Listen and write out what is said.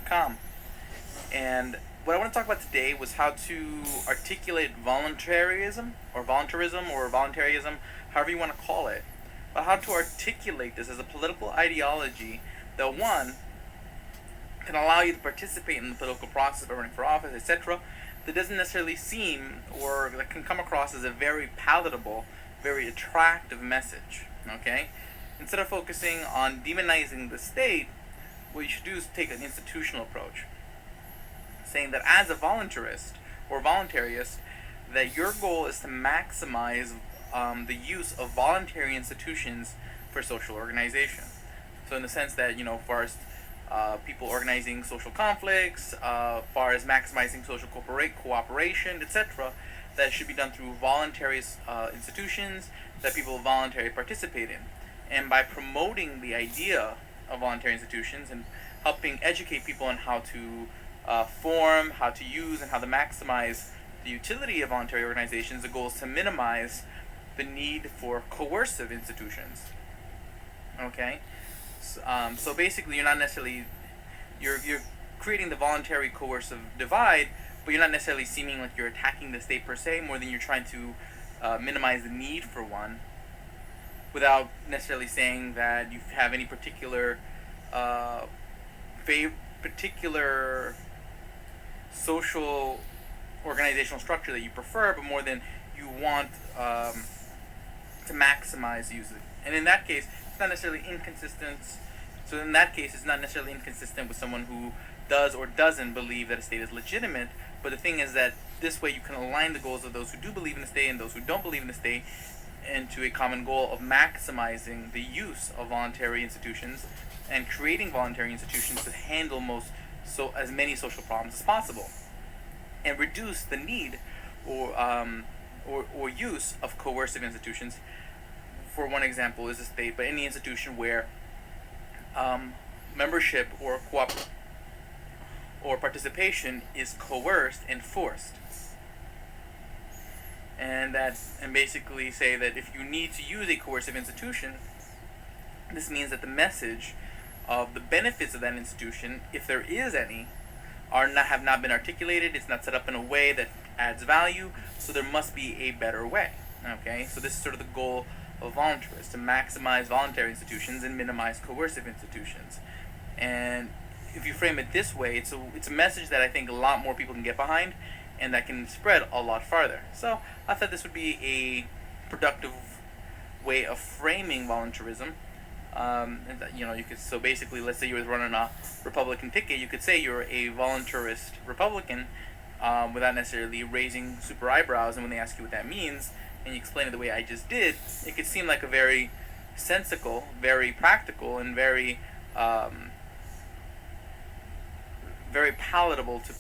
com. And what I want to talk about today was how to articulate voluntarism, however you want to call it, but how to articulate this as a political ideology that, one, can allow you to participate in the political process by running for office, etc., that doesn't necessarily seem, or that can come across as a very palatable, very attractive message. Okay? Instead of focusing on demonizing the state, what you should do is take an institutional approach, saying that as a voluntarist or voluntarist, that your goal is to maximize the use of voluntary institutions for social organization. So in the sense that, far as people organizing social conflicts, far as maximizing social cooperation, etc., that should be done through voluntary institutions that people voluntarily participate in. And by promoting the idea of voluntary institutions and helping educate people on how to form, how to use, and how to maximize the utility of voluntary organizations, the goal is to minimize the need for coercive institutions. Okay? So basically, you're not necessarily you're creating the voluntary coercive divide, but you're not necessarily seeming like you're attacking the state per se, more than you're trying to minimize the need for one, without necessarily saying that you have any particular particular social organizational structure that you prefer, but more than you want to maximize use it. And in that case, it's not necessarily inconsistent. So in that case, it's not necessarily inconsistent with someone who does or doesn't believe that a state is legitimate. But the thing is that this way you can align the goals of those who do believe in the state and those who don't believe in the state into a common goal of maximizing the use of voluntary institutions and creating voluntary institutions to handle as many social problems as possible, and reduce the need or use of coercive institutions. For one example is the state, but any institution where membership or participation is coerced and forced. And basically say that if you need to use a coercive institution, this means that the message of the benefits of that institution, if there is any, have not been articulated. It's not set up in a way that adds value, so there must be a better way. Okay, so this is sort of the goal of voluntarists, to maximize voluntary institutions and minimize coercive institutions. And if you frame it this way, it's a message that I think a lot more people can get behind, and that can spread a lot farther. So I thought this would be a productive way of framing voluntarism. You could, so basically, let's say you were running a Republican ticket, you could say you're a voluntarist Republican, without necessarily raising super eyebrows. And when they ask you what that means, and you explain it the way I just did, it could seem like a very sensical, very practical, and very very palatable to